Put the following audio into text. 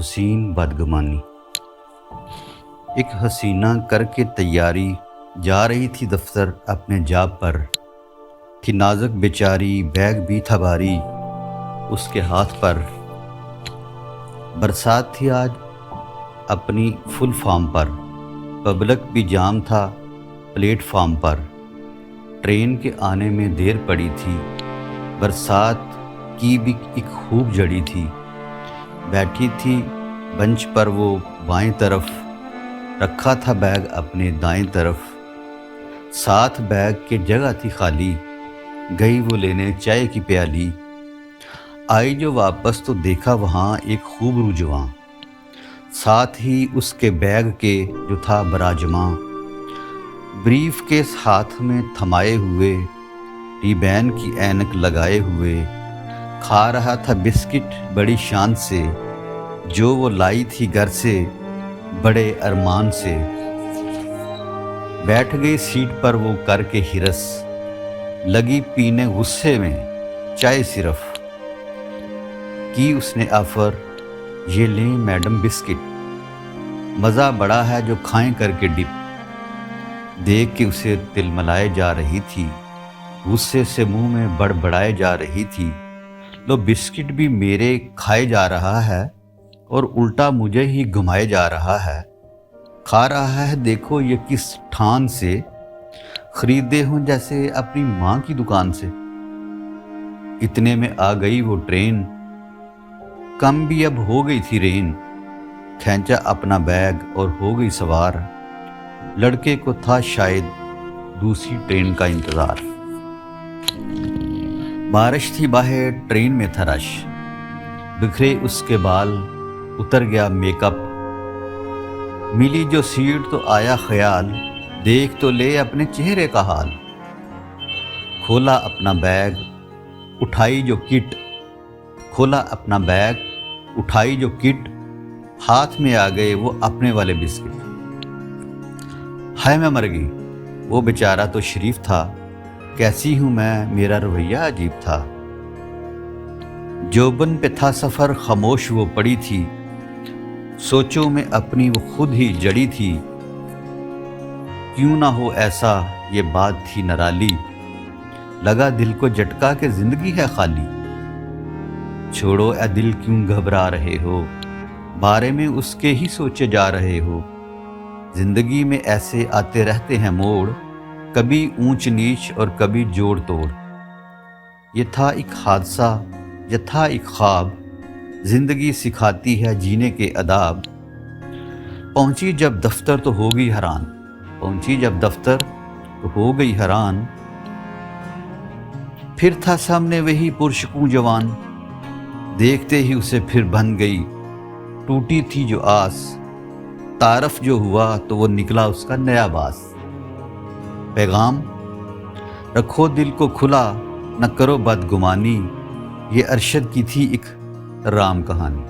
حسین بدگمانی۔ ایک حسینہ کر کے تیاری جا رہی تھی دفتر اپنے جاب پر، تھی نازک بیچاری، بیگ بھی تھا بھاری اس کے ہاتھ پر۔ برسات تھی آج اپنی فل فارم پر، پبلک بھی جام تھا پلیٹ فارم پر۔ ٹرین کے آنے میں دیر پڑی تھی، برسات کی بھی ایک خوب جڑی تھی۔ بیٹھی تھی بنچ پر وہ بائیں طرف، رکھا تھا بیگ اپنے دائیں طرف۔ ساتھ بیگ کے جگہ تھی خالی، گئی وہ لینے چائے کی پیالی۔ آئی جو واپس تو دیکھا وہاں ایک خوب رجواں، ساتھ ہی اس کے بیگ کے جو تھا براجماں۔ بریف کیس ہاتھ میں تھمائے ہوئے، ٹی بین کی اینک لگائے ہوئے، کھا رہا تھا بسکٹ بڑی شان سے، جو وہ لائی تھی گھر سے بڑے ارمان سے۔ بیٹھ گئی سیٹ پر وہ کر کے ہرس، لگی پینے غصے میں چائے صرف۔ کی اس نے آفر، یہ لیں میڈم بسکٹ، مزہ بڑا ہے جو کھائیں کر کے ڈپ۔ دیکھ کے اسے تلملائے جا رہی تھی، غصے سے منہ میں بڑبڑائے جا رہی تھی۔ لو بسکٹ بھی میرے کھائے جا رہا ہے اور الٹا مجھے ہی گھمائے جا رہا ہے۔ کھا رہا ہے دیکھو یہ کس ٹھان سے، خریدے ہوں جیسے اپنی ماں کی دکان سے۔ اتنے میں آ گئی وہ ٹرین، کم بھی اب ہو گئی تھی رین۔ کھینچا اپنا بیگ اور ہو گئی سوار، لڑکے کو تھا شاید دوسری ٹرین کا انتظار۔ بارش تھی باہر، ٹرین میں تھا رش، بکھرے اس کے بال، اتر گیا میک اپ۔ ملی جو سیٹ تو آیا خیال، دیکھ تو لے اپنے چہرے کا حال۔ کھولا اپنا بیگ، اٹھائی جو کٹ، کھولا اپنا بیگ، اٹھائی جو کٹ، ہاتھ میں آ گئے وہ اپنے والے بسکٹ۔ ہائے میں مر گئی، وہ بیچارہ تو شریف تھا، کیسی ہوں میں میرا رویہ عجیب تھا۔ جوبن پہ تھا سفر خاموش وہ پڑی تھی، سوچوں میں اپنی وہ خود ہی جڑی تھی۔ کیوں نہ ہو ایسا یہ بات تھی نرالی، لگا دل کو جھٹکا کہ زندگی ہے خالی۔ چھوڑو اے دل کیوں گھبرا رہے ہو، بارے میں اس کے ہی سوچے جا رہے ہو۔ زندگی میں ایسے آتے رہتے ہیں موڑ، کبھی اونچ نیچ اور کبھی جوڑ توڑ۔ یہ تھا ایک حادثہ، یہ تھا ایک خواب، زندگی سکھاتی ہے جینے کے آداب۔ پہنچی جب دفتر تو ہو گئی حیران، پہنچی جب دفتر تو ہو گئی حیران۔ پھر تھا سامنے وہی پرسکون جوان، دیکھتے ہی اسے پھر بن گئی ٹوٹی تھی جو آس۔ تعارف جو ہوا تو وہ نکلا اس کا نیا باس۔ پیغام، رکھو دل کو کھلا، نہ کرو بدگمانی، یہ ارشد کی تھی ایک رام کہانی۔